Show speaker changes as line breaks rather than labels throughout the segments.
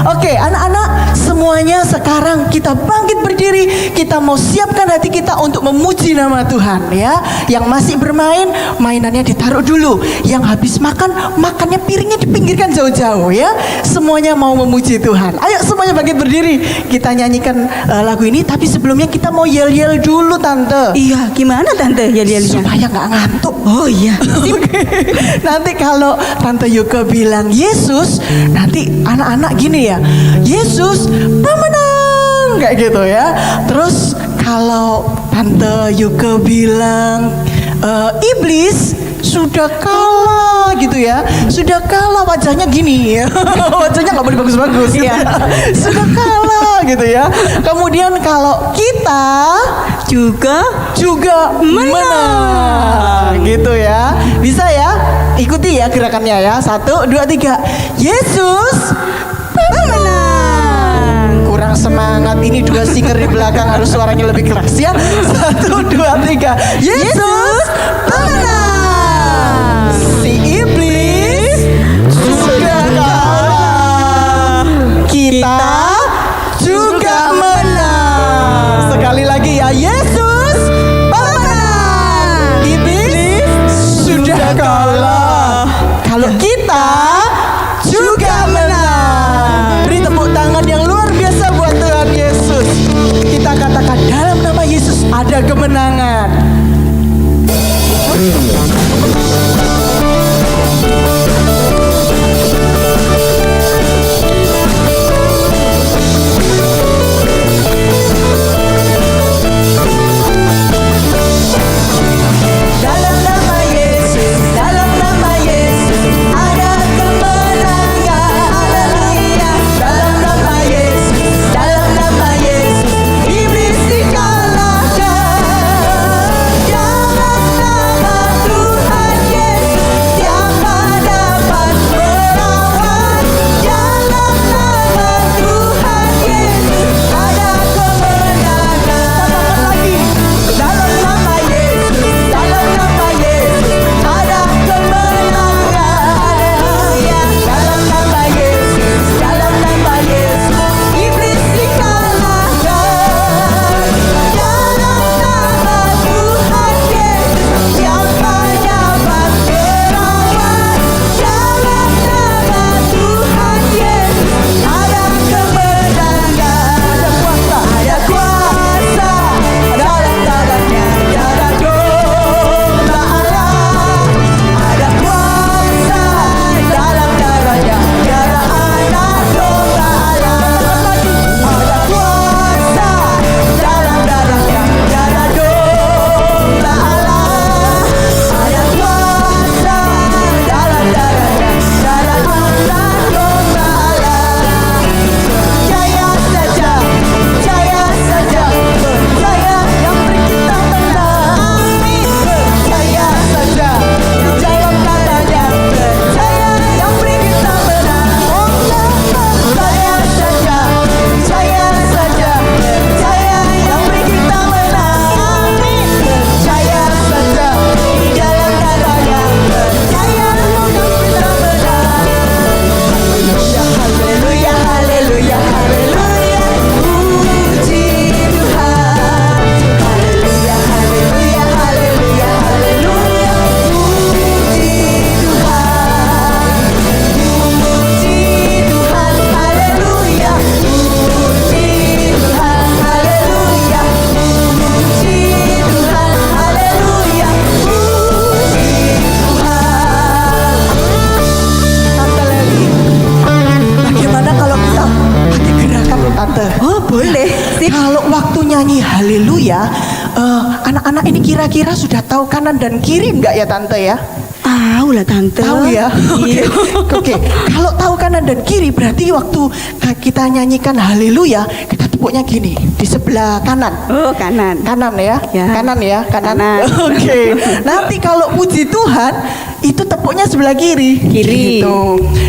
Oke, anak-anak semuanya sekarang kita bangkit berdiri. Kita mau siapkan hati kita untuk memuji nama Tuhan ya. Yang masih bermain, mainannya ditaruh dulu. Yang habis makan, makannya piringnya dipinggirkan jauh-jauh ya. Semuanya mau memuji Tuhan. Ayo semuanya bangkit berdiri. Kita nyanyikan lagu ini, tapi sebelumnya kita mau yel-yel dulu Tante.
Iya, gimana Tante yel-yelnya?
Supaya nggak ngantuk.
Oh iya.
Oke. Nanti kalau Tante Yuka bilang Yesus, nanti anak-anak gini ya, Yesus pemenang, kayak gitu ya. Terus kalau Tante Yuka bilang iblis sudah kalah gitu ya, sudah kalah, wajahnya gini ya. Wajahnya nggak boleh bagus-bagus ya. Sudah kalah gitu ya. Kemudian kalau kita juga menang gitu ya. Bisa ya, ikuti ya gerakannya ya. 1, 2, 3. Yesus pemenang. Kurang semangat, ini 2 singer di belakang harus suaranya lebih keras ya. 1, 2, 3. Yesus pemenang. Si iblis sudah kalah. Kita juga menang. Sekali lagi ya, Yesus pemenang. Iblis sudah kalah. Kalau kita juga menang. Beri tepuk tangan yang luar biasa buat Tuhan Yesus. Kita katakan dalam nama Yesus ada kemenangan. nyanyi haleluya, anak-anak ini kira-kira sudah tahu kanan dan kiri enggak ya Tante ya?
Tahu lah Tante.
Tahu ya? Oke. Kalau tahu kanan dan kiri berarti waktu kita nyanyikan haleluya, kita tepuknya gini di sebelah kanan.
Oh, kanan.
Kanan ya?
Ya.
Kanan ya?
Kanan.
Oke. Nanti kalau puji Tuhan itu tepuknya sebelah kiri.
Kiri.
Gitu.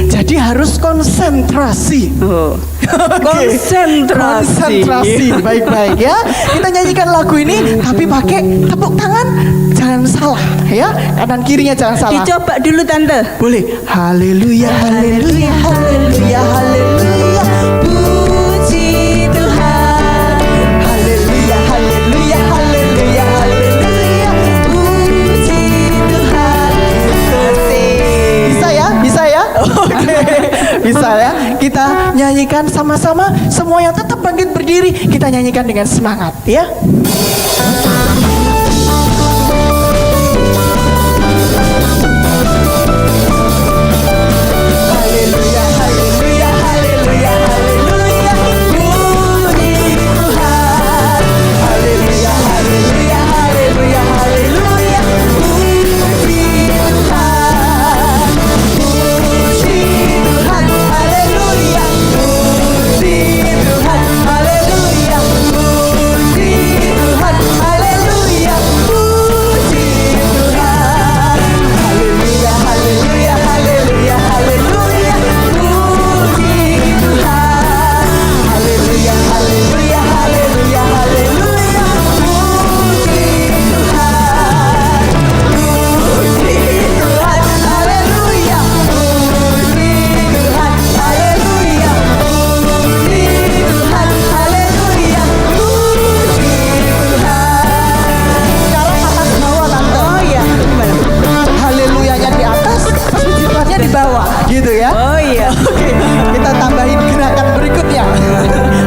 Jadi harus konsentrasi.
Oh.
Oke. Konsentrasi. Baik-baik ya. Kita nyanyikan lagu ini tapi pakai tepuk tangan jangan salah ya. Kanan kirinya jangan salah.
Dicoba dulu Tante.
Boleh. Haleluya, haleluya, haleluya, haleluya. kita nyanyikan sama-sama. Semua yang tetap bangkit berdiri, kita nyanyikan dengan semangat ya. Haleluya, haleluya, haleluya, haleluya. Puji Tuhan. Haleluya, haleluya, haleluya, haleluya. Puji Tuhan. Puji Tuhan. Haleluya. Puji Tuhan. Haleluya. Puji Tuhan. Haleluya. Puji Tuhan. Haleluya, haleluya, haleluya, haleluya. Puji Tuhan. Haleluya, haleluya, haleluya, haleluya. Puji Tuhan. Puji Tuhan. Haleluya. Puji Tuhan. Haleluya. Puji Tuhan. Haleluya. Puji Tuhan. Sekarang atas bawah tante.
Oh iya, gimana?
Haleluyanya di atas, puji Tuhannya di bawah, gitu ya.
Oh iya.
Oke, kita tambahin gerakan berikutnya.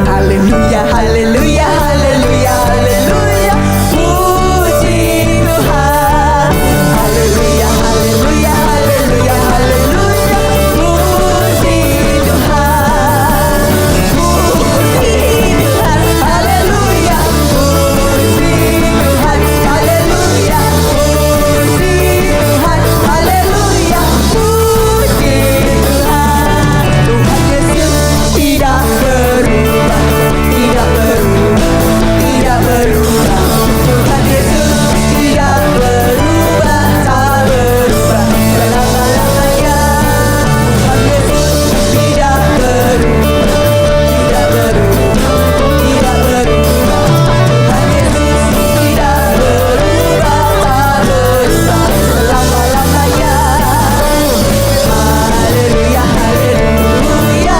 Haleluya, haleluya, haleluya, haleluya. Puji Tuhan. Haleluya, haleluya, haleluya, haleluya. Puji Tuhan. Puji Tuhan. Haleluya. Puji Tuhan. Haleluya. Puji Tuhan. Haleluya. Puji Tuhan. Tuhan Yesus tidak berubah, tidak berubah, tidak berubah. Tuhan Yesus tidak berubah, tak berubah selama-lamanya. Tuhan Yesus tidak berubah, tidak berubah, tidak berubah. Tuhan Yesus tidak berubah, tak berubah selama-lamanya. Haleluya, haleluya,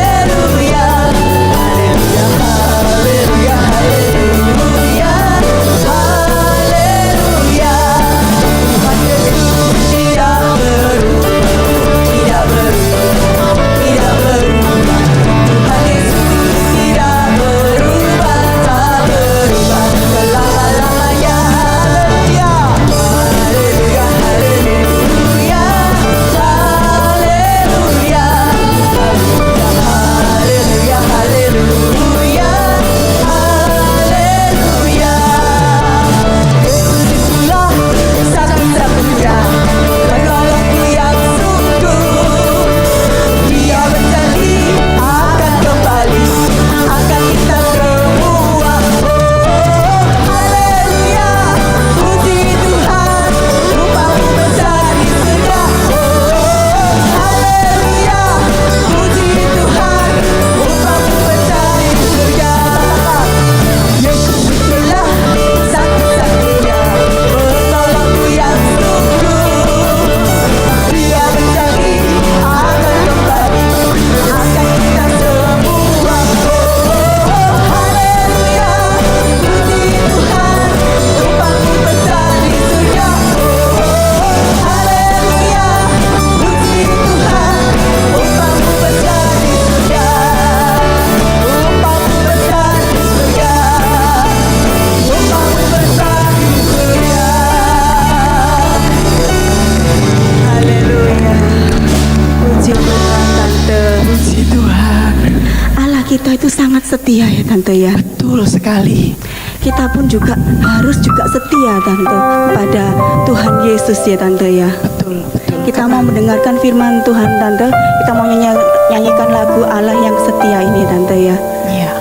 haleluya, haleluya, haleluya, haleluya, haleluya. Tuhan Yesus tidak berubah, tidak berubah, tidak berubah. Tuhan Yesus tidak berubah, tak berubah selama-lamanya. Haleluya, haleluya, haleluya, haleluya, haleluya, haleluya, haleluya. Yesus itulah satu-satunya penolongku yang sungguh. Dia berjanji akan kembali, akan kita semua. Haleluya, puji Tuhan, rupamu besar di surga. Haleluya, puji Tuhan, rupamu besar di surga. Yesus itulah satu-satunya penolongku yang sungguh. Dia berjanji akan kembali, akan kita semua. Haleluya, puji Tuhan, rupamu besar di surga. Haleluya, puji Tuhan, rupamu besar di surga. Rupamu besar di surga. Rupamu besar di surga.
Haleluya. Puji Tuhan, Tante.
Puji Tuhan.
Allah kita itu sangat setia ya, Tante ya.
Betul sekali.
Kita pun juga harus juga setia, Tante, pada Tuhan Yesus ya, Tante ya.
Betul, betul.
Kita mau mendengarkan firman Tuhan, Tante. Kita mau nyanyikan lagu Allah yang setia ini, Tante ya.
Iya.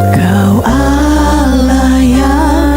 Kau Allah yang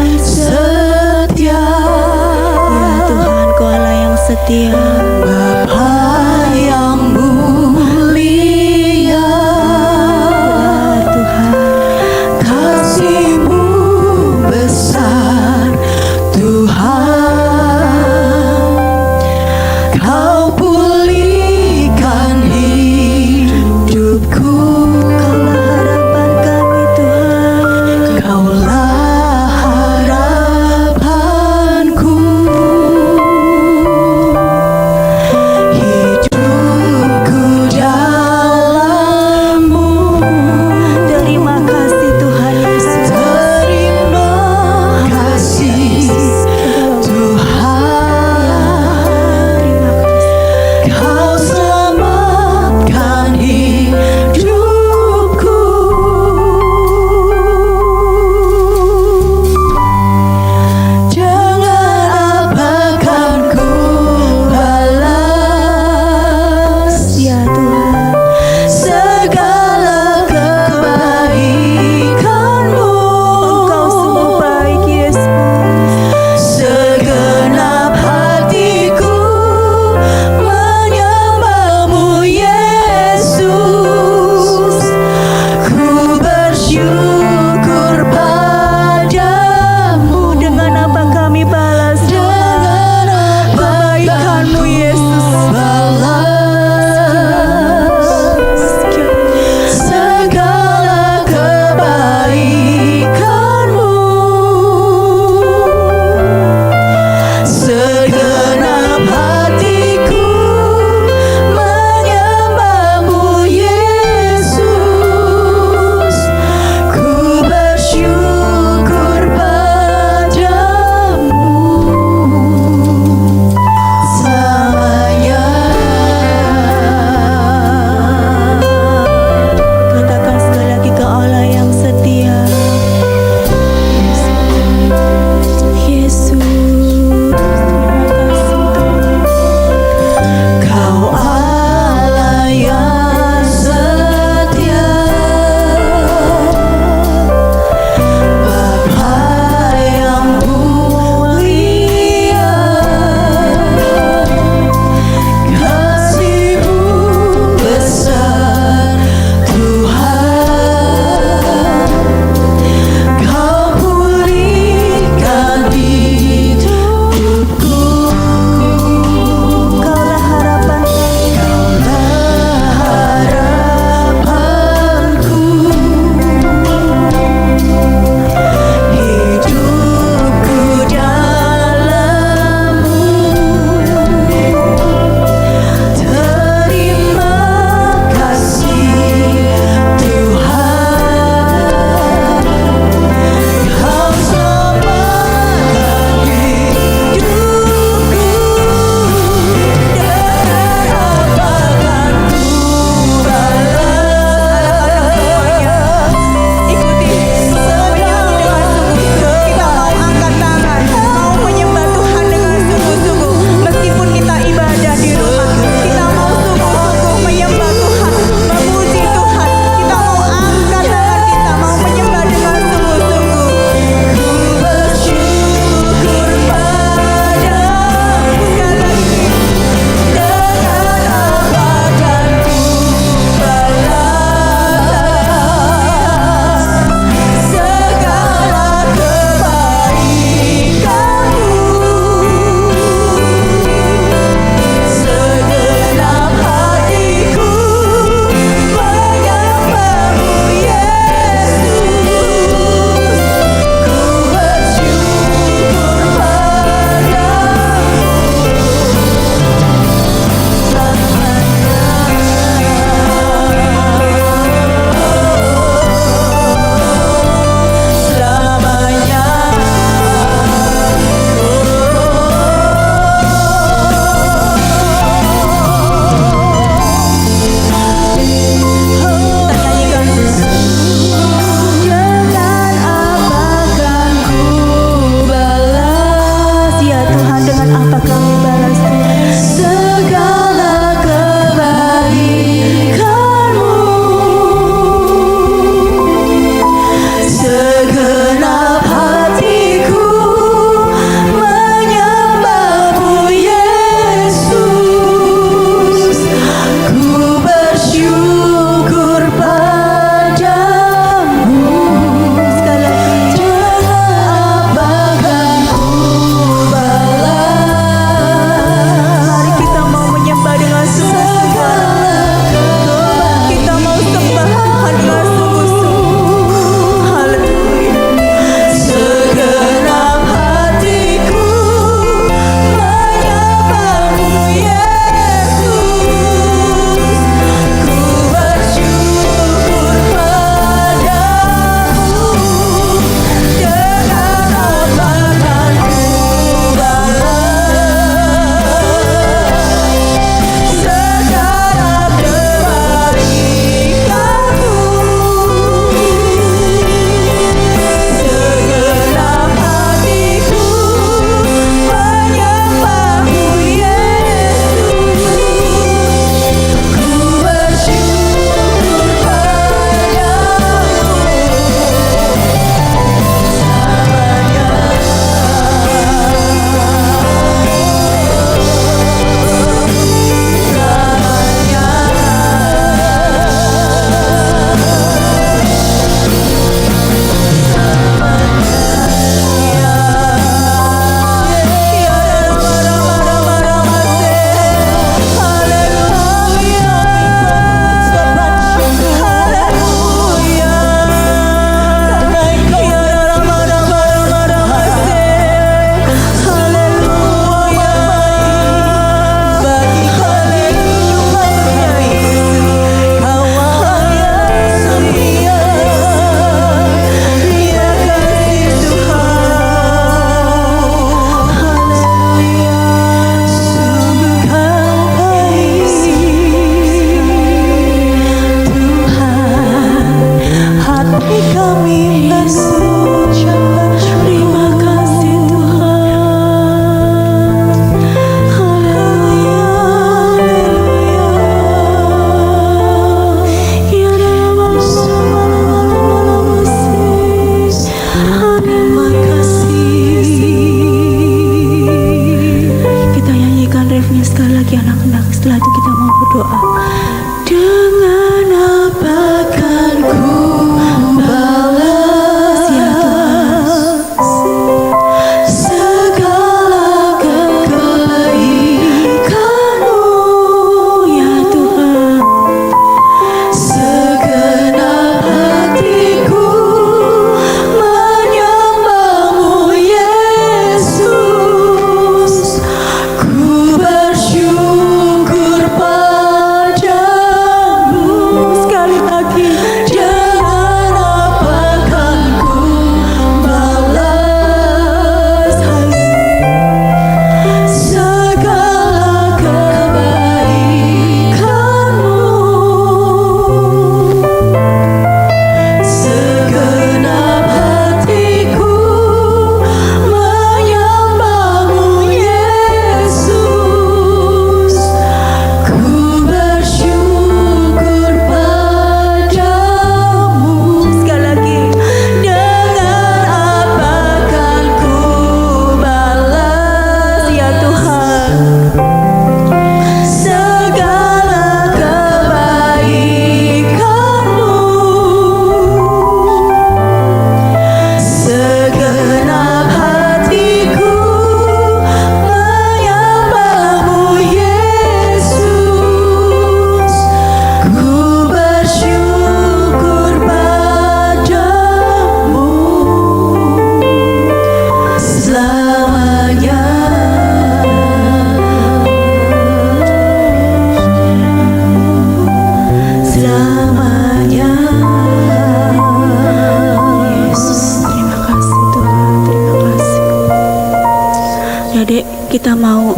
kita mau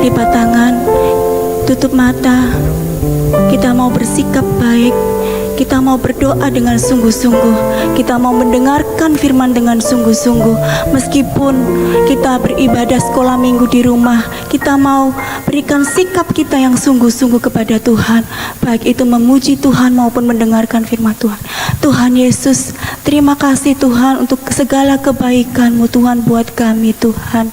lipat tangan, tutup mata, kita mau bersikap baik, kita mau berdoa dengan sungguh-sungguh, kita mau mendengarkan firman dengan sungguh-sungguh. Meskipun kita beribadah sekolah minggu di rumah, kita mau berikan sikap kita yang sungguh-sungguh kepada Tuhan, baik itu memuji Tuhan maupun mendengarkan firman Tuhan. Tuhan Yesus, terima kasih Tuhan untuk segala kebaikan-Mu Tuhan buat kami Tuhan.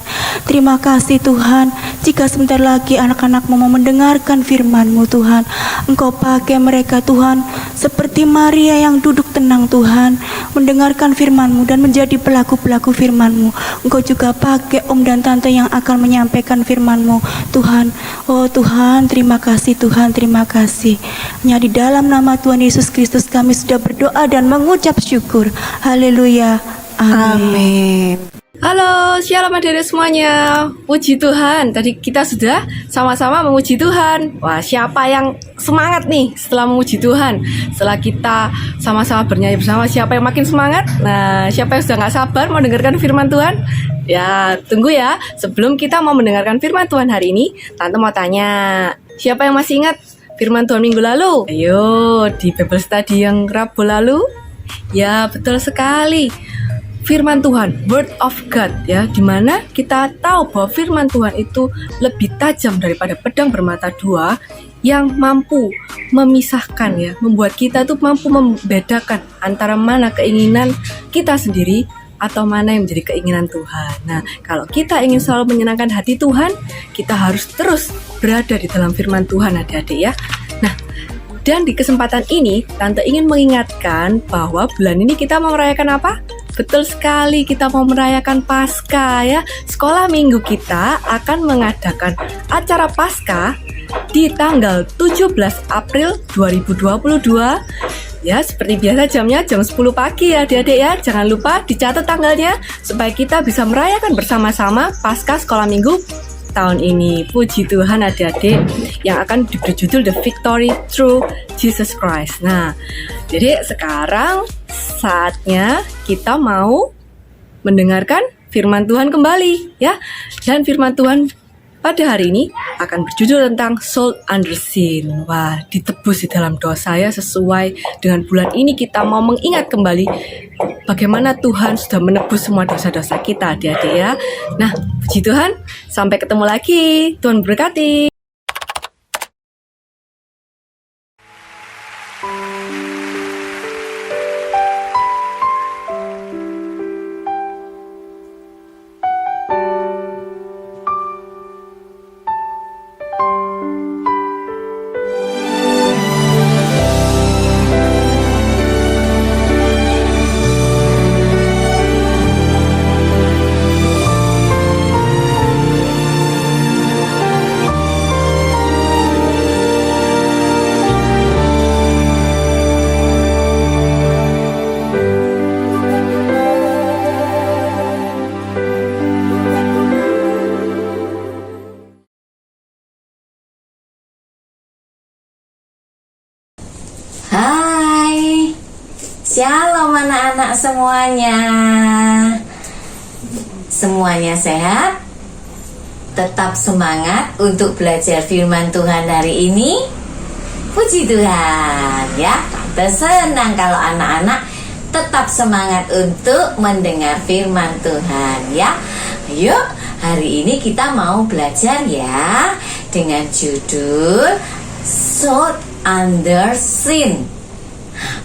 Terima kasih Tuhan, jika sebentar lagi anak-anak-Mu mau mendengarkan firman-Mu Tuhan, Engkau pakai mereka Tuhan seperti Maria yang duduk tenang Tuhan, mendengarkan firman-Mu dan menjadi pelaku-pelaku firman-Mu. Engkau juga pakai om dan tante yang akan menyampaikan firman-Mu Tuhan. Oh Tuhan, terima kasih Tuhan, terima kasih. Hanya di dalam nama Tuhan Yesus Kristus kami sudah berdoa dan mengucap syukur. Haleluya. Amin.
Halo, shalom adik-adik semuanya. Puji Tuhan, tadi kita sudah sama-sama memuji Tuhan. Wah, siapa yang semangat nih setelah memuji Tuhan? Setelah kita sama-sama bernyanyi bersama, siapa yang makin semangat? Nah, siapa yang sudah gak sabar mau dengarkan firman Tuhan? Ya, tunggu ya. Sebelum kita mau mendengarkan firman Tuhan hari ini, Tante mau tanya, siapa yang masih ingat firman Tuhan minggu lalu? Ayo, di Bible Study yang Rabu lalu? Ya, betul sekali. Firman Tuhan, Word of God, ya, dimana kita tahu bahwa firman Tuhan itu lebih tajam daripada pedang bermata dua yang mampu memisahkan, ya, membuat kita tuh mampu membedakan antara mana keinginan kita sendiri atau mana yang menjadi keinginan Tuhan. Nah, kalau kita ingin selalu menyenangkan hati Tuhan, kita harus terus berada di dalam firman Tuhan, adik-adik ya. Nah, dan di kesempatan ini, Tante ingin mengingatkan bahwa bulan ini kita mau merayakan apa? Betul sekali, kita mau merayakan Paskah ya. Sekolah minggu kita akan mengadakan acara Paskah di tanggal 17 April 2022. Ya, seperti biasa jamnya jam 10 pagi ya adik-adik ya. Jangan lupa dicatat tanggalnya supaya kita bisa merayakan bersama-sama Paskah sekolah minggu tahun ini. Puji Tuhan adik-adik, yang akan berjudul The Victory Through Jesus Christ. Nah, jadi sekarang saatnya kita mau mendengarkan firman Tuhan kembali ya. Dan firman Tuhan pada hari ini akan berjudul tentang soul under sin. Wah, ditebus di dalam dosa ya. Sesuai dengan bulan ini kita mau mengingat kembali bagaimana Tuhan sudah menebus semua dosa-dosa kita adik-adik ya. Nah, puji Tuhan, sampai ketemu lagi. Tuhan berkati.
Hai, shalom anak-anak semuanya. Semuanya sehat? Tetap semangat untuk belajar firman Tuhan hari ini? Puji Tuhan ya. Tante senang kalau anak-anak tetap semangat untuk mendengar firman Tuhan ya. Yuk, hari ini kita mau belajar ya dengan judul Soul Under Sin.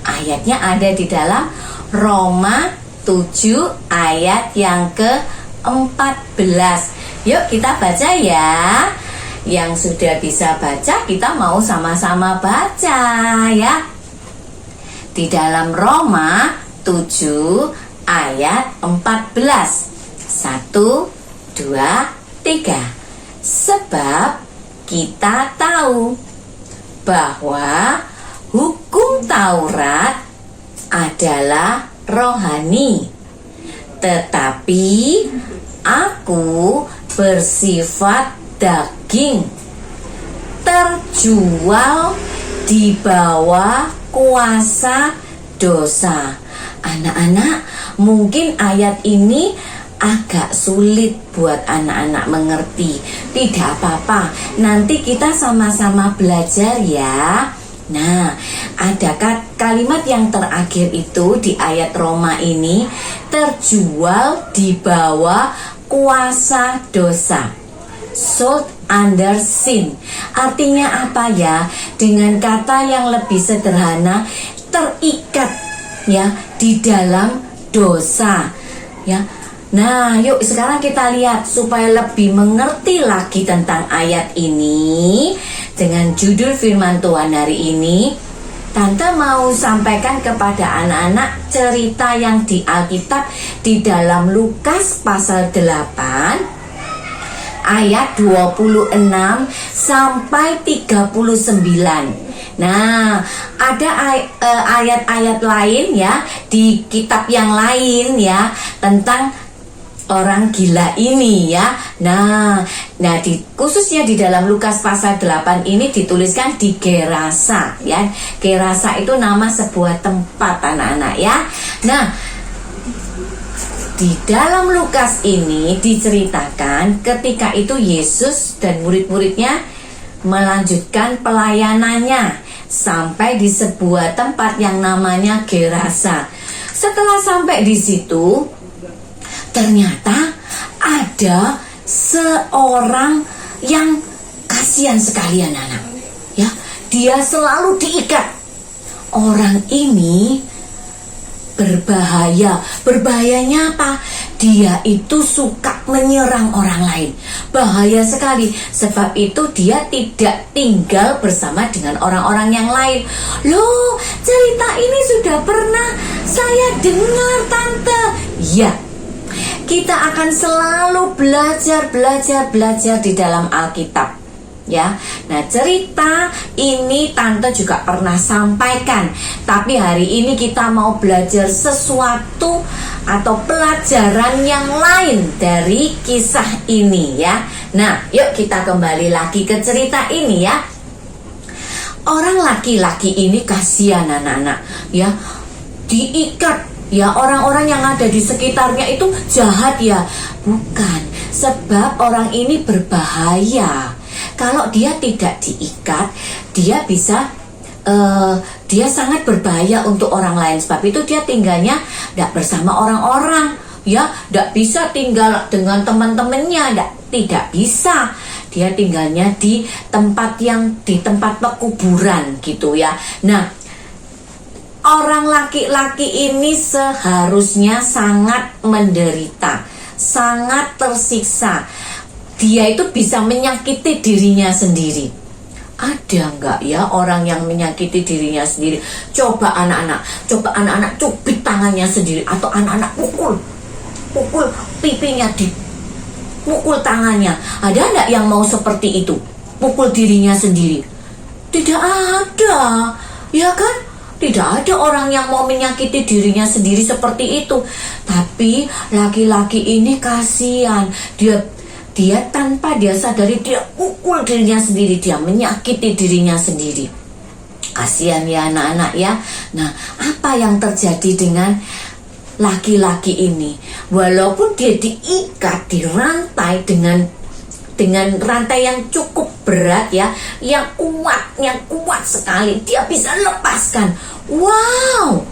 Ayatnya ada di dalam Roma 7 ayat yang ke-14. Yuk kita baca ya. Yang sudah bisa baca, kita mau sama-sama baca ya. Di dalam Roma 7 ayat 14. 1, 2, 3. Sebab kita tahu bahwa hukum Taurat adalah rohani, tetapi aku bersifat daging, terjual di bawah kuasa dosa. Anak-anak, mungkin ayat ini agak sulit buat anak-anak mengerti. Tidak apa-apa, nanti kita sama-sama belajar ya. Nah, ada kalimat yang terakhir itu di ayat Roma ini, terjual di bawah kuasa dosa, sold under sin. Artinya apa ya? Dengan kata yang lebih sederhana, terikat ya di dalam dosa ya. Nah, yuk sekarang kita lihat supaya lebih mengerti lagi tentang ayat ini. Dengan judul firman Tuhan hari ini, Tante mau sampaikan kepada anak-anak cerita yang di Alkitab di dalam Lukas pasal 8 ayat 26 sampai 39. Nah, ada ayat-ayat lain ya di kitab yang lain ya tentang orang gila ini ya. Nah khususnya di dalam Lukas pasal 8 ini dituliskan di Gerasa ya. Gerasa itu nama sebuah tempat anak-anak ya. Nah, di dalam Lukas ini diceritakan ketika itu Yesus dan murid-muridnya melanjutkan pelayanannya sampai di sebuah tempat yang namanya Gerasa. Setelah sampai di situ, ternyata ada seorang yang kasihan sekali anak-anak ya. Dia selalu diikat. Orang ini berbahaya. Berbahayanya apa? Dia itu suka menyerang orang lain. Bahaya sekali. Sebab itu dia tidak tinggal bersama dengan orang-orang yang lain. Loh, cerita ini sudah pernah saya dengar, Tante. Ya, kita akan selalu belajar di dalam Alkitab ya. Nah, cerita ini Tante juga pernah sampaikan, tapi hari ini kita mau belajar sesuatu atau pelajaran yang lain dari kisah ini ya. Nah, yuk kita kembali lagi ke cerita ini ya. Orang laki-laki ini kasihan anak-anak ya, diikat ya. Orang-orang yang ada di sekitarnya itu jahat ya. Bukan, sebab orang ini berbahaya. Kalau dia tidak diikat, dia bisa dia sangat berbahaya untuk orang lain. Sebab itu dia tinggalnya tidak bersama orang-orang ya, tidak bisa tinggal dengan teman-temannya, tidak bisa. Dia tinggalnya di tempat pekuburan gitu ya. Nah, orang laki-laki ini seharusnya sangat menderita, sangat tersiksa. Dia itu bisa menyakiti dirinya sendiri. Ada enggak ya orang yang menyakiti dirinya sendiri? Coba anak-anak cubit tangannya sendiri, atau anak-anak pukul pipinya, pukul tangannya. Ada enggak yang mau seperti itu? Pukul dirinya sendiri? Tidak ada, ya kan? Tidak ada orang yang mau menyakiti dirinya sendiri seperti itu. Tapi laki-laki ini kasihan. Dia tanpa dia sadari, dia pukul dirinya sendiri. Dia menyakiti dirinya sendiri. Kasihan ya anak-anak ya. Nah, apa yang terjadi dengan laki-laki ini? Walaupun dia diikat, dirantai dengan rantai yang cukup berat ya, yang kuat sekali, dia bisa lepaskan. Wow,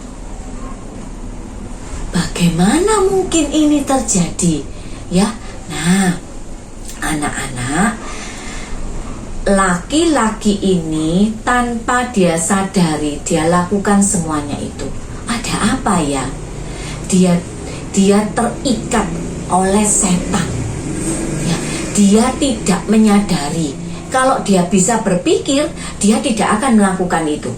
bagaimana mungkin ini terjadi ya? Nah, anak-anak, laki-laki ini tanpa dia sadari, dia lakukan semuanya itu. Ada apa ya? Dia terikat oleh setan. Dia tidak menyadari. Kalau dia bisa berpikir, dia tidak akan melakukan itu,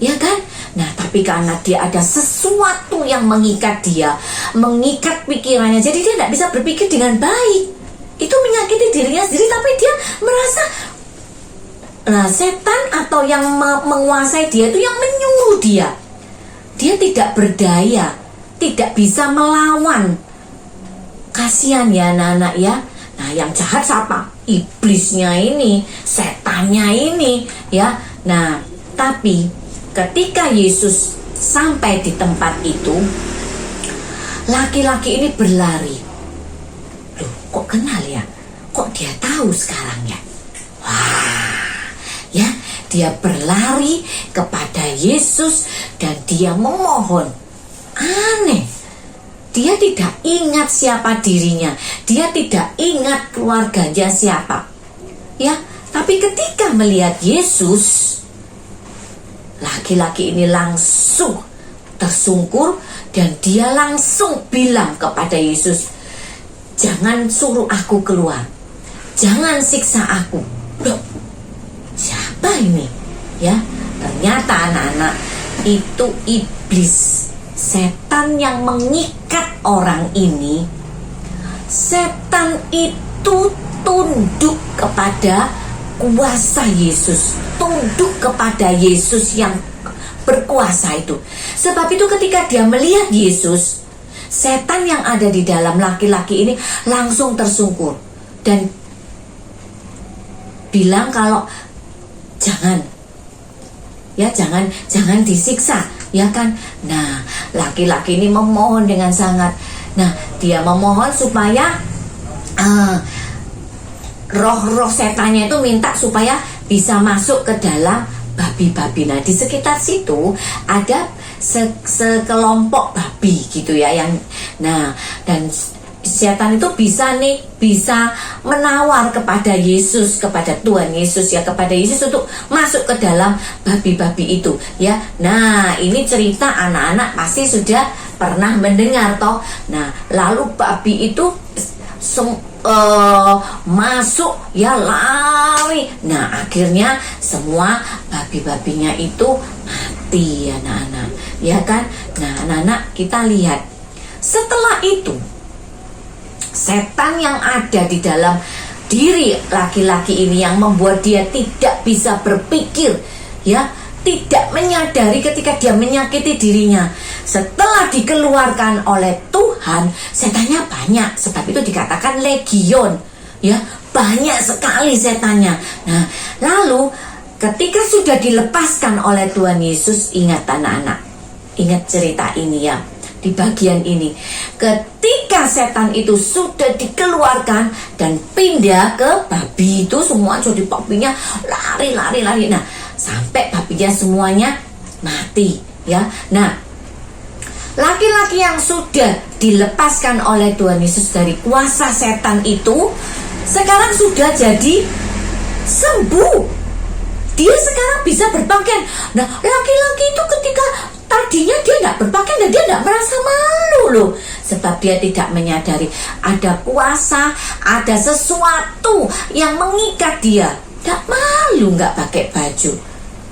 ya kan? Nah, tapi karena dia ada sesuatu yang mengikat dia, mengikat pikirannya, jadi dia tidak bisa berpikir dengan baik. Itu menyakiti dirinya sendiri, tapi dia merasa setan atau yang menguasai dia itu yang menyuruh dia. Dia tidak berdaya, tidak bisa melawan. Kasihan ya anak-anak ya. Nah, yang jahat siapa? Iblisnya ini, setannya ini ya. Nah, tapi ketika Yesus sampai di tempat itu, laki-laki ini berlari. kok kenal ya? Kok dia tahu sekarang ya? Wah, ya, dia berlari kepada Yesus dan dia memohon. Aneh, dia tidak ingat siapa dirinya, dia tidak ingat keluarganya siapa. Ya, tapi ketika melihat Yesus, laki-laki ini langsung tersungkur dan dia langsung bilang kepada Yesus, "Jangan suruh aku keluar, jangan siksa aku." Loh, siapa ini? Ya, ternyata anak-anak, itu iblis, setan yang mengikat orang ini. Setan itu tunduk kepada kuasa Yesus, tunduk kepada Yesus yang berkuasa itu. Sebab itu ketika dia melihat Yesus, setan yang ada di dalam laki-laki ini langsung tersungkur dan bilang kalau jangan disiksa, ya kan? Nah, laki-laki ini memohon dengan sangat. Nah, dia memohon supaya roh-roh setannya itu minta supaya bisa masuk ke dalam babi-babi. Nah, di sekitar situ ada sekelompok babi gitu ya, yang dan setan itu bisa menawar kepada Yesus, kepada Tuhan Yesus ya, kepada Yesus untuk masuk ke dalam babi-babi itu ya. Nah, ini cerita anak-anak pasti sudah pernah mendengar toh. Nah, lalu babi itu masuk ya, lari. Nah, akhirnya semua babi-babinya itu mati anak-anak, ya kan? Nah, anak-anak, kita lihat setelah itu setan yang ada di dalam diri laki-laki ini yang membuat dia tidak bisa berpikir, ya, tidak menyadari ketika dia menyakiti dirinya. Setelah dikeluarkan oleh Tuhan, setannya banyak, sebab itu dikatakan legion, ya, banyak sekali setannya. Nah, lalu ketika sudah dilepaskan oleh Tuhan Yesus, ingat anak-anak, ingat cerita ini ya, di bagian ini. Ketika setan itu sudah dikeluarkan dan pindah ke babi itu, semua jadi babinya lari. Nah, sampai babinya semuanya mati, ya. Nah, laki-laki yang sudah dilepaskan oleh Tuhan Yesus dari kuasa setan itu sekarang sudah jadi sembuh. Dia sekarang bisa berpakaian. Nah, laki-laki itu ketika tadinya dia tidak berpakaian dan dia tidak merasa malu loh, sebab dia tidak menyadari ada kuasa, ada sesuatu yang mengikat dia. Tidak malu nggak pakai baju,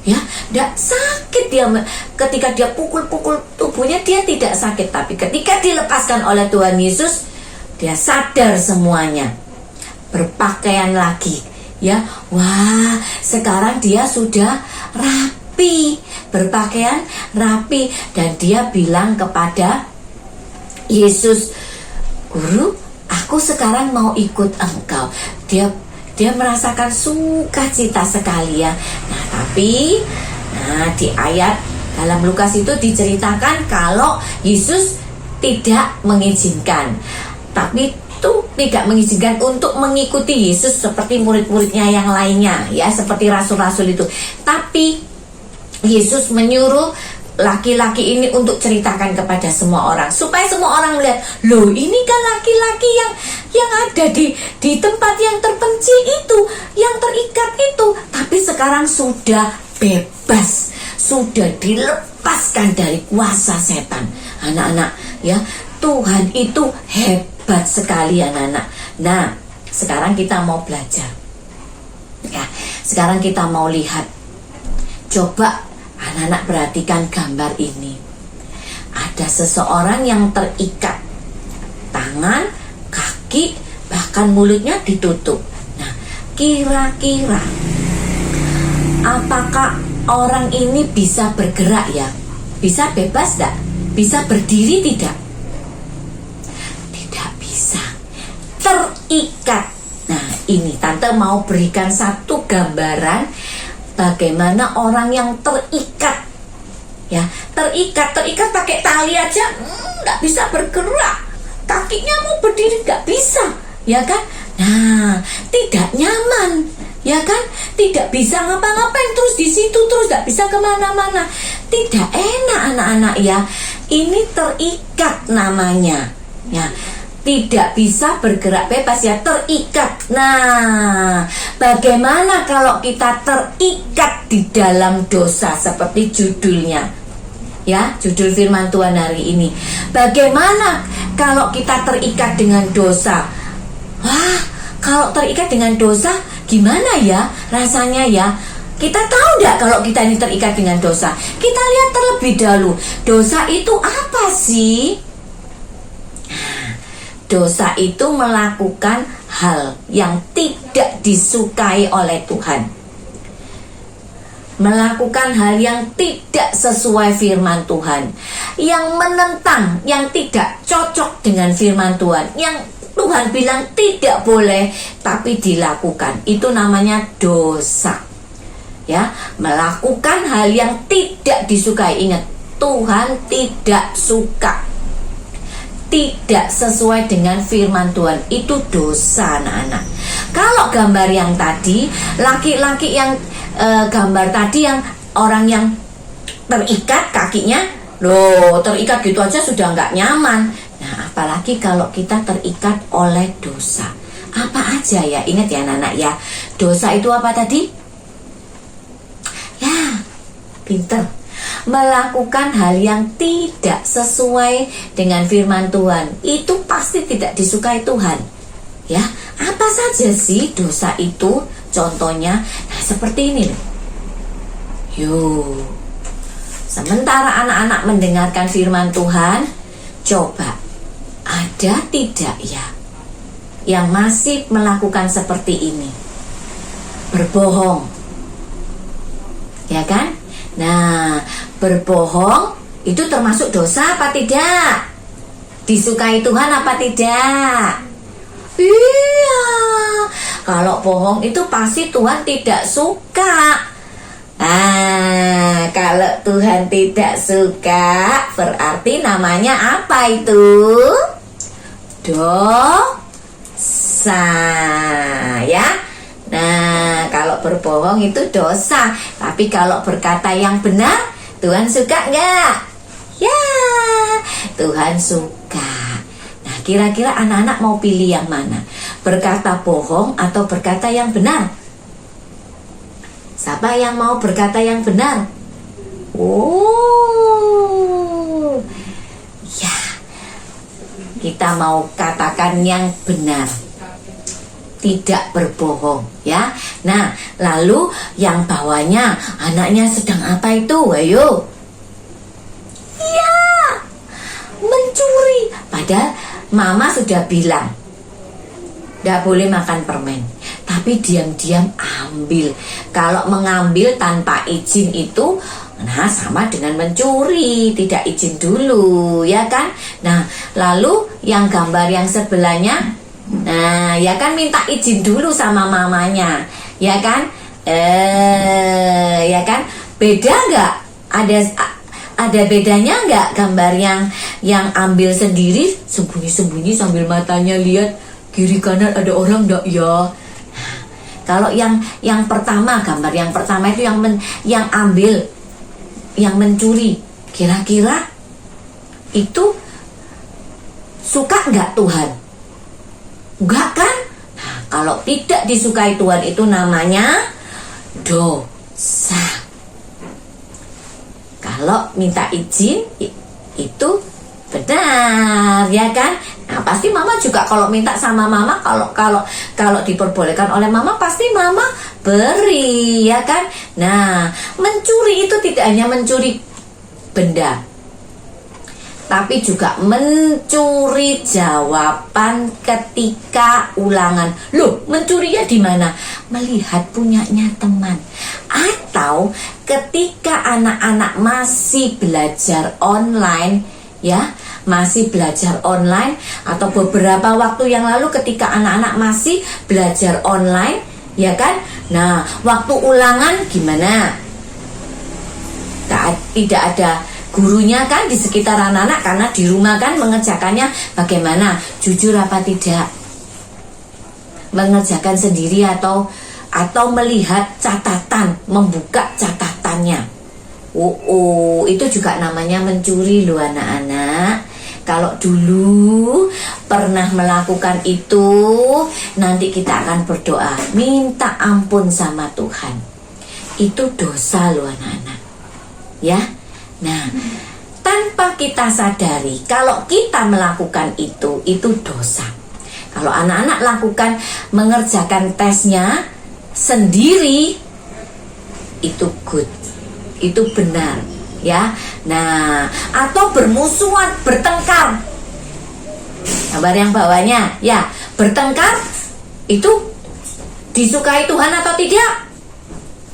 ya, tidak sakit dia. Ketika dia pukul-pukul tubuhnya dia tidak sakit, tapi ketika dilepaskan oleh Tuhan Yesus, dia sadar semuanya, berpakaian lagi, ya. Wah, sekarang dia sudah rapi, berpakaian rapi, dan dia bilang kepada Yesus, "Guru, aku sekarang mau ikut engkau." Dia merasakan sukacita sekali ya. Nah, tapi di ayat dalam Lukas itu diceritakan kalau Yesus tidak mengizinkan, tapi itu tidak mengizinkan untuk mengikuti Yesus seperti murid-muridnya yang lainnya ya, seperti rasul-rasul itu. Tapi Yesus menyuruh laki-laki ini untuk ceritakan kepada semua orang, supaya semua orang melihat, loh, ini kan laki-laki yang ada di tempat yang terpencil itu, yang terikat itu, tapi sekarang sudah bebas, sudah dilepaskan dari kuasa setan. Anak-anak ya, Tuhan itu hebat sekali anak-anak. Nah, sekarang kita mau belajar ya, sekarang kita mau lihat. Coba anak-anak perhatikan gambar ini. Ada seseorang yang terikat, tangan, kaki, bahkan mulutnya ditutup. Nah, kira-kira apakah orang ini bisa bergerak ya? Bisa bebas tidak? Bisa berdiri tidak? Tidak bisa. Terikat. Nah, ini Tante mau berikan satu gambaran bagaimana orang yang terikat, ya, terikat pakai tali aja, nggak bisa bergerak, kakinya mau berdiri nggak bisa, ya kan? Nah, tidak nyaman, ya kan? Tidak bisa ngapa-ngapain terus di situ terus, tidak bisa kemana-mana. Tidak enak anak-anak ya. Ini terikat namanya, ya. Tidak bisa bergerak bebas ya, terikat. Nah, bagaimana kalau kita terikat di dalam dosa seperti judulnya? Ya, judul firman Tuhan hari ini. Bagaimana kalau kita terikat dengan dosa? Wah, kalau terikat dengan dosa gimana ya rasanya ya? Kita tahu enggak kalau kita ini terikat dengan dosa? Kita lihat terlebih dahulu, dosa itu apa sih? Dosa itu melakukan hal yang tidak disukai oleh Tuhan. Melakukan hal yang tidak sesuai firman Tuhan. Yang menentang, yang tidak cocok dengan firman Tuhan. Yang Tuhan bilang tidak boleh, tapi dilakukan. Itu namanya dosa. Ya, melakukan hal yang tidak disukai. Ingat, Tuhan tidak suka. Tidak sesuai dengan firman Tuhan, itu dosa anak-anak. Kalau gambar yang tadi, laki-laki yang gambar tadi yang orang yang terikat kakinya, loh terikat gitu aja sudah nggak nyaman. Nah, apalagi kalau kita terikat oleh dosa. Apa aja ya? Ingat ya anak-anak ya, dosa itu apa tadi? Ya, pinter. Melakukan hal yang tidak sesuai dengan firman Tuhan, itu pasti tidak disukai Tuhan. Ya, apa saja sih dosa itu? Contohnya, nah seperti ini loh. Yuk, sementara anak-anak mendengarkan firman Tuhan, coba ada tidak ya yang masih melakukan seperti ini? Berbohong, ya kan? Nah, berbohong itu termasuk dosa apa tidak? Disukai Tuhan apa tidak? Iya, kalau bohong itu pasti Tuhan tidak suka. Nah, kalau Tuhan tidak suka, berarti namanya apa itu? Dosa, ya. Nah, kalau berbohong itu dosa. Tapi kalau berkata yang benar, Tuhan suka nggak? Ya, Tuhan suka. Nah, kira-kira anak-anak mau pilih yang mana? Berkata bohong atau berkata yang benar? Siapa yang mau berkata yang benar? Oh, ya, kita mau katakan yang benar, tidak berbohong ya. Nah, lalu yang bawahnya anaknya sedang apa itu? Ayo. Ya, mencuri. Padahal mama sudah bilang tidak boleh makan permen, tapi diam-diam ambil. Kalau mengambil tanpa izin itu, nah sama dengan mencuri, tidak izin dulu, ya kan? Nah, lalu yang gambar yang sebelahnya, nah, ya kan minta izin dulu sama mamanya, ya kan? Ya kan? Beda nggak? Ada bedanya nggak gambar yang ambil sendiri, sembunyi-sembunyi sambil matanya lihat kiri kanan ada orang nggak ya? Kalau yang pertama, gambar yang pertama itu yang ambil, yang mencuri, kira-kira itu suka nggak Tuhan? Enggak kan? Nah, kalau tidak disukai Tuhan itu namanya dosa. Kalau minta izin itu benar, ya kan? Nah, pasti mama juga kalau minta sama mama, kalau diperbolehkan oleh mama, pasti mama beri, ya kan? Nah, mencuri itu tidak hanya mencuri benda, tapi juga mencuri jawaban ketika ulangan. Loh, mencurinya di mana? Melihat punyanya teman. Atau ketika anak-anak masih belajar online, ya, masih belajar online, atau beberapa waktu yang lalu ketika anak-anak masih belajar online, ya kan? Nah, waktu ulangan gimana? Tidak ada gurunya kan di sekitar anak-anak, karena di rumah kan mengerjakannya bagaimana? Jujur apa tidak? mengerjakan sendiri atau melihat catatan, membuka catatannya. Itu juga namanya mencuri loh anak-anak. Kalau dulu pernah melakukan itu, nanti kita akan berdoa minta ampun sama Tuhan. Itu dosa loh anak-anak. Ya. Nah, tanpa kita sadari kalau kita melakukan itu dosa. Kalau anak-anak lakukan mengerjakan tesnya sendiri, itu good, itu benar, ya. Nah, atau bermusuhan, bertengkar. Gambar yang bawahnya, ya, bertengkar itu disukai Tuhan atau tidak?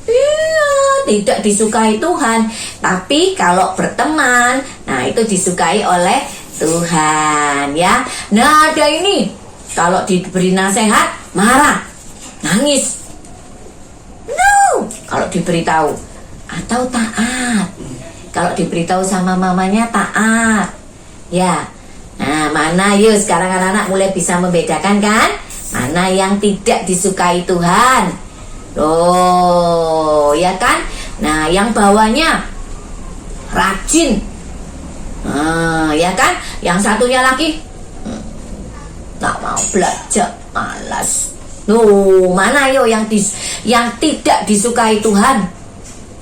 Iya, tidak disukai Tuhan. Tapi kalau berteman, nah itu disukai oleh Tuhan, ya. Nah, ada ini, kalau diberi nasihat, marah, nangis. No, kalau diberitahu atau taat. Kalau diberitahu sama mamanya taat, ya. Nah, mana yuk sekarang anak-anak mulai bisa membedakan kan? Mana yang tidak disukai Tuhan? Loh, ya kan? Nah, yang bawahnya rajin, ya kan? Yang satunya lagi nggak mau belajar, malas. Loh, mana yo yang tidak disukai Tuhan?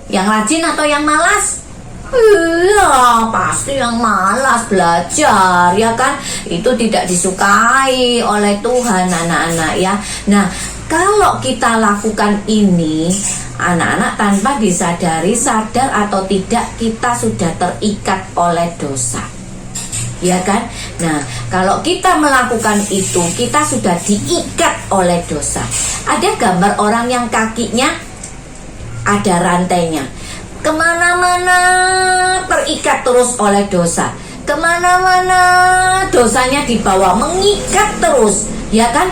Yang rajin atau yang malas? Iya, pasti yang malas belajar, ya kan? Itu tidak disukai oleh Tuhan, anak-anak, ya. Nah, kalau kita lakukan ini, anak-anak tanpa disadari, sadar atau tidak, kita sudah terikat oleh dosa, ya kan? Nah, kalau kita melakukan itu, kita sudah diikat oleh dosa. Ada gambar orang yang kakinya ada rantainya, kemana-mana terikat terus oleh dosa, kemana-mana dosanya dibawa, mengikat terus, ya kan?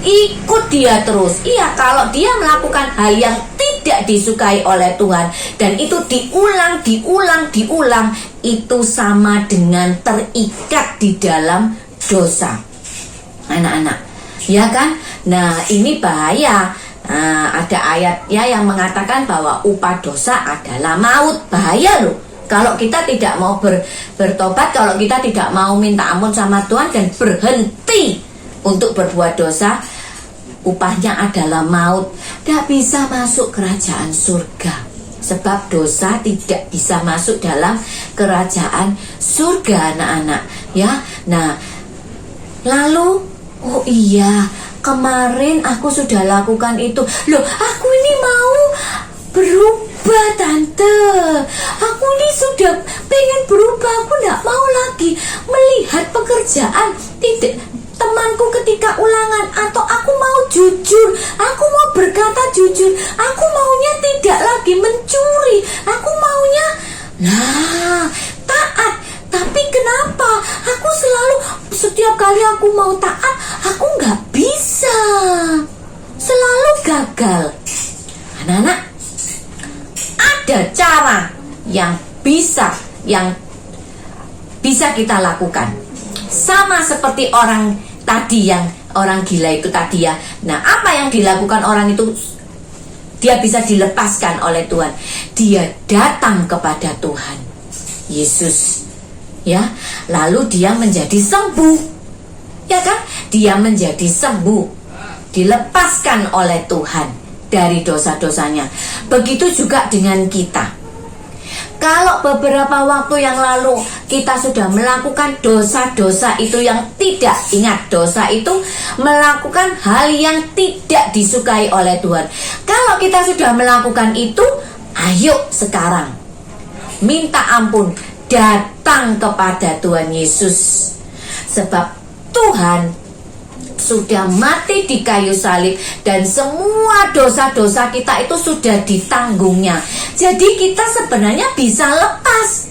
Ikut dia terus. Iya, kalau dia melakukan hal yang tidak disukai oleh Tuhan dan itu diulang, itu sama dengan terikat di dalam dosa, anak-anak, ya kan? Nah, ini bahaya. Nah, ada ayat ya yang mengatakan bahwa upah dosa adalah maut. Bahaya loh. Kalau kita tidak mau bertobat, kalau kita tidak mau minta ampun sama Tuhan dan berhenti untuk berbuat dosa, upahnya adalah maut. Tidak bisa masuk kerajaan surga. Sebab dosa tidak bisa masuk dalam kerajaan surga, anak-anak, ya. Nah, lalu oh iya, kemarin aku sudah lakukan itu. Loh, aku ini mau berubah, Tante. Aku ini sudah pengen berubah. Aku tidak mau lagi melihat pekerjaan temanku ketika ulangan, atau aku mau jujur, aku mau berkata jujur, aku maunya tidak lagi mencuri, aku maunya taat. Tapi kenapa aku selalu setiap kali aku mau taat, aku nggak bisa, selalu gagal. Anak-anak, ada cara yang bisa kita lakukan, sama seperti orang tadi, yang orang gila itu tadi, ya. Nah, apa yang dilakukan orang itu? Dia bisa dilepaskan oleh Tuhan. Dia datang kepada Tuhan Yesus, ya. Lalu dia menjadi sembuh, ya kan? Dia menjadi sembuh, dilepaskan oleh Tuhan dari dosa-dosanya. Begitu juga dengan kita. Kalau beberapa waktu yang lalu kita sudah melakukan dosa-dosa itu yang tidak, ingat, dosa itu melakukan hal yang tidak disukai oleh Tuhan. Kalau kita sudah melakukan itu, ayo sekarang minta ampun, datang kepada Tuhan Yesus. Sebab Tuhan sudah mati di kayu salib dan semua dosa-dosa kita itu sudah ditanggungnya. Jadi kita sebenarnya bisa lepas,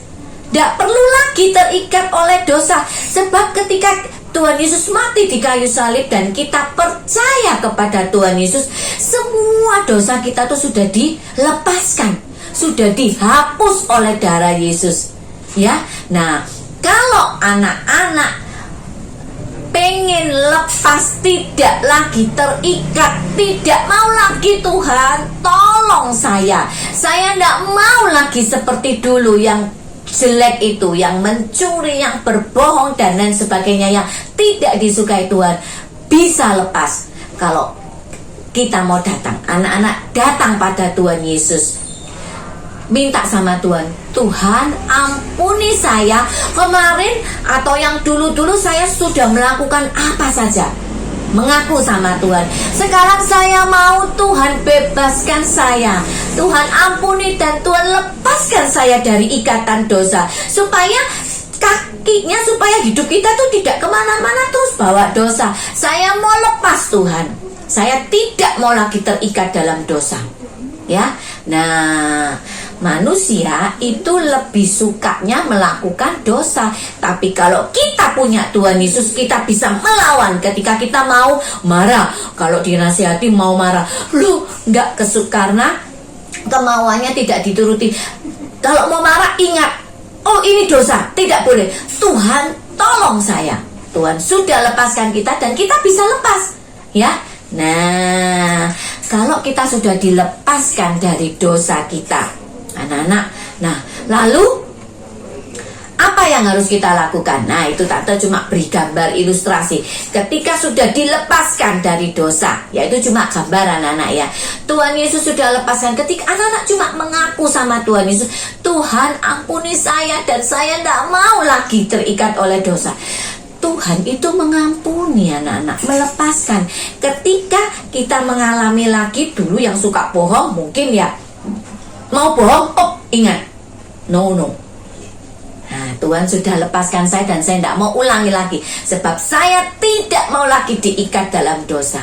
tidak perlu lagi terikat oleh dosa. Sebab ketika Tuhan Yesus mati di kayu salib dan kita percaya kepada Tuhan Yesus, semua dosa kita itu sudah dilepaskan, sudah dihapus oleh darah Yesus, ya. Nah, kalau anak-anak pengen lepas, tidak lagi terikat, tidak mau lagi. Tuhan tolong saya tidak mau lagi seperti dulu yang jelek itu, yang mencuri, yang berbohong dan lain sebagainya, yang tidak disukai Tuhan. Bisa lepas kalau kita mau datang. Anak-anak datang pada Tuhan Yesus, minta sama Tuhan, Tuhan ampuni saya kemarin atau yang dulu-dulu saya sudah melakukan apa saja. Mengaku sama Tuhan, sekarang saya mau Tuhan bebaskan saya, Tuhan ampuni dan Tuhan lepaskan saya dari ikatan dosa, supaya kakinya, supaya hidup kita tuh tidak kemana-mana terus bawa dosa. Saya mau lepas Tuhan, saya tidak mau lagi terikat dalam dosa. Ya, nah manusia itu lebih sukanya melakukan dosa. Tapi kalau kita punya Tuhan Yesus, kita bisa melawan ketika kita mau marah. Kalau dinasihati mau marah, lu nggak karena kemauannya tidak dituruti. Kalau mau marah ingat, oh ini dosa, tidak boleh. Tuhan tolong saya. Tuhan sudah lepaskan kita dan kita bisa lepas. Ya, nah kalau kita sudah dilepaskan dari dosa kita, anak-anak, nah lalu apa yang harus kita lakukan? Nah itu Tante cuma beri gambar ilustrasi. Ketika sudah dilepaskan dari dosa, yaitu cuma gambar anak-anak ya, Tuhan Yesus sudah lepaskan. Ketika anak-anak cuma mengaku sama Tuhan Yesus, Tuhan ampuni saya dan saya tidak mau lagi terikat oleh dosa, Tuhan itu mengampuni anak-anak, melepaskan. Ketika kita mengalami lagi dulu yang suka bohong, mungkin ya mau bohong, oh ingat, no. Nah Tuhan sudah lepaskan saya dan saya tidak mau ulangi lagi, sebab saya tidak mau lagi diikat dalam dosa.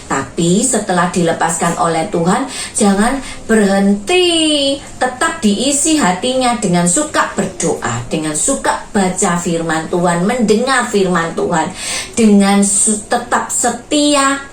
Tapi setelah dilepaskan oleh Tuhan, jangan berhenti, tetap diisi hatinya dengan suka berdoa, dengan suka baca firman Tuhan, mendengar firman Tuhan, dengan tetap setia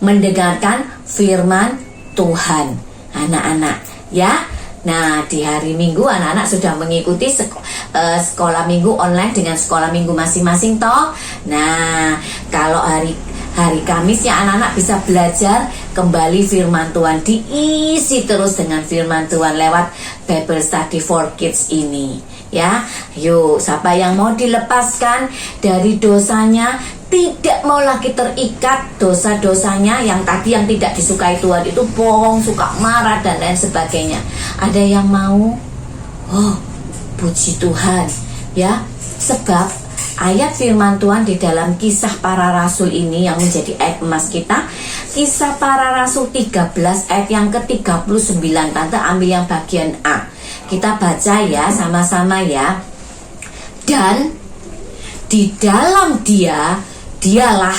mendengarkan firman Tuhan, anak-anak ya. Nah di hari Minggu anak-anak sudah mengikuti sekolah minggu online dengan sekolah minggu masing-masing toh. Nah kalau hari Kamis ya anak-anak bisa belajar kembali firman Tuhan, diisi terus dengan firman Tuhan lewat Bible Study for Kids ini ya. Yuk, siapa yang mau dilepaskan dari dosanya, tidak mau lagi terikat dosa-dosanya yang tadi yang tidak disukai Tuhan itu, bohong, suka marah dan lain sebagainya. Ada yang mau? Oh, puji Tuhan ya, sebab ayat firman Tuhan di dalam Kisah Para Rasul ini yang menjadi ayat emas kita, Kisah Para Rasul 13 ayat yang ke-39. Tante ambil yang bagian A, kita baca ya sama-sama ya. Dan di dalam dialah,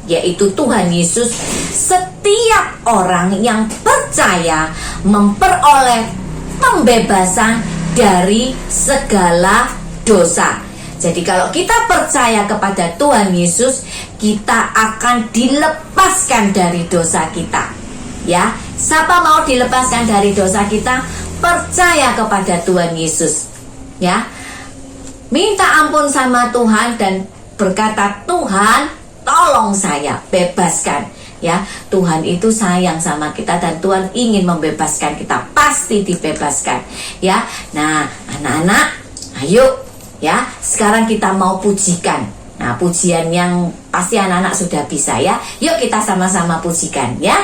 yaitu Tuhan Yesus, setiap orang yang percaya memperoleh pembebasan dari segala dosa. Jadi kalau kita percaya kepada Tuhan Yesus, kita akan dilepaskan dari dosa kita. Ya, siapa mau dilepaskan dari dosa kita? Percaya kepada Tuhan Yesus. Ya, minta ampun sama Tuhan dan berkata, Tuhan tolong saya, bebaskan. Ya, Tuhan itu sayang sama kita dan Tuhan ingin membebaskan kita, pasti dibebaskan. Ya, nah anak-anak, ayo. Ya, sekarang kita mau pujikan. Nah, pujian yang pasti anak-anak sudah bisa ya. Yuk kita sama-sama pujikan ya.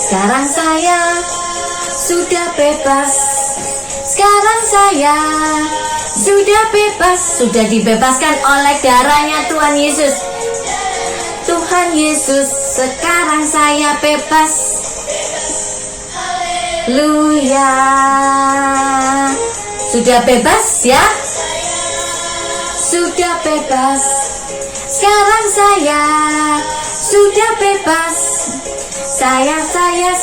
Sekarang saya sudah bebas. Sekarang saya sudah bebas, sudah dibebaskan oleh darahnya Tuhan Yesus. Tuhan Yesus, sekarang saya bebas. Haleluya. Sudah bebas ya? Sudah bebas. Sekarang saya sudah bebas. Saya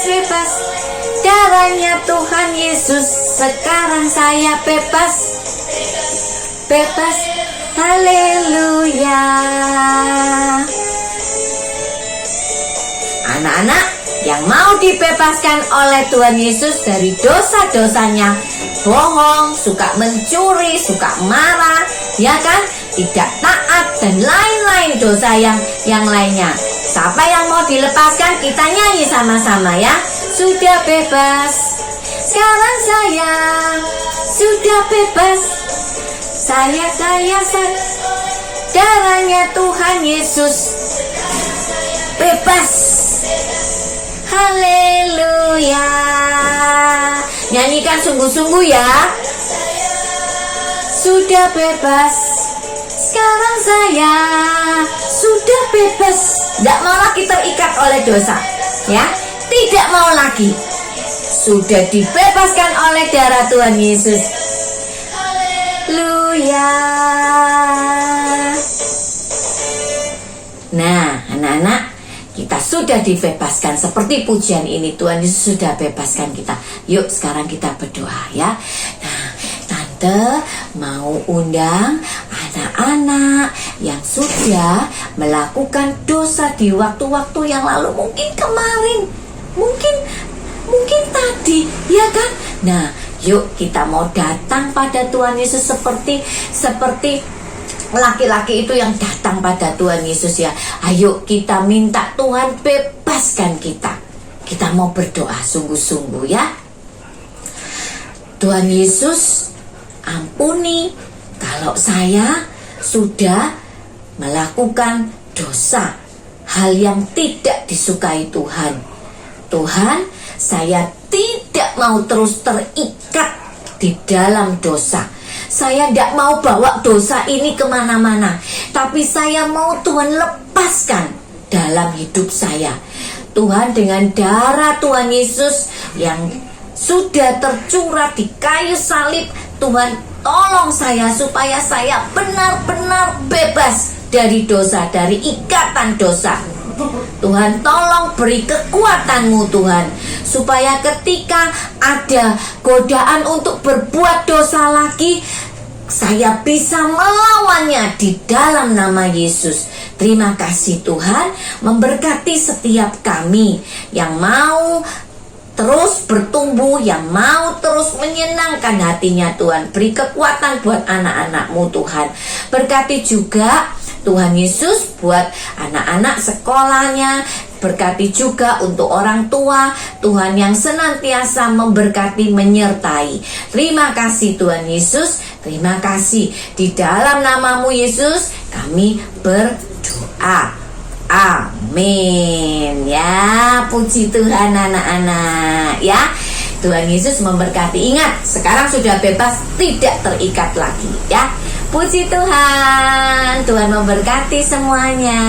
bebas. Darahnya Tuhan Yesus, sekarang saya bebas. Bebas, haleluya. anak-anak yang mau dibebaskan oleh Tuhan Yesus dari dosa-dosanya, bohong, suka mencuri, suka marah, ya kan, tidak taat dan lain-lain dosa yang lainnya. Siapa yang mau dilepaskan? Kita nyanyi sama-sama ya. Sudah bebas, sekarang saya sudah bebas. Saya darahnya Tuhan Yesus, bebas. Haleluya. Nyanyikan sungguh-sungguh ya. Sudah bebas, sekarang saya sudah bebas. Tidak mau lagi terikat oleh dosa, ya. Tidak mau lagi. Sudah dibebaskan oleh darah Tuhan Yesus. Haleluya. Nah, anak-anak, kita sudah dibebaskan seperti pujian ini. Tuhan Yesus sudah bebaskan kita. Yuk sekarang kita berdoa ya. Nah, Tante mau undang anak-anak yang sudah melakukan dosa di waktu-waktu yang lalu. Mungkin kemarin, mungkin tadi, ya kan? Nah, yuk kita mau datang pada Tuhan Yesus seperti laki-laki itu yang datang pada Tuhan Yesus ya. Ayo kita minta Tuhan bebaskan kita. Kita mau berdoa sungguh-sungguh ya. Tuhan Yesus, ampuni kalau saya sudah melakukan dosa, hal yang tidak disukai Tuhan. Tuhan, saya tidak mau terus terikat di dalam dosa. Saya tidak mau bawa dosa ini kemana-mana, tapi saya mau Tuhan lepaskan dalam hidup saya. Tuhan, dengan darah Tuhan Yesus yang sudah tercurah di kayu salib, Tuhan tolong saya supaya saya benar-benar bebas dari dosa, dari ikatan dosa. Tuhan tolong beri kekuatan-Mu Tuhan, supaya ketika ada godaan untuk berbuat dosa lagi, saya bisa melawannya di dalam nama Yesus. Terima kasih Tuhan, memberkati setiap kami yang mau terus bertumbuh, yang mau terus menyenangkan hatinya Tuhan. Beri kekuatan buat anak-anak-Mu Tuhan. Berkati juga Tuhan Yesus buat anak-anak sekolahnya. Berkati juga untuk orang tua, Tuhan yang senantiasa memberkati, menyertai. Terima kasih Tuhan Yesus, terima kasih. Di dalam nama-Mu Yesus kami berdoa. Amin. Ya, puji Tuhan anak-anak ya. Tuhan Yesus memberkati. Ingat, sekarang sudah bebas, tidak terikat lagi ya. Puji Tuhan. Tuhan memberkati semuanya.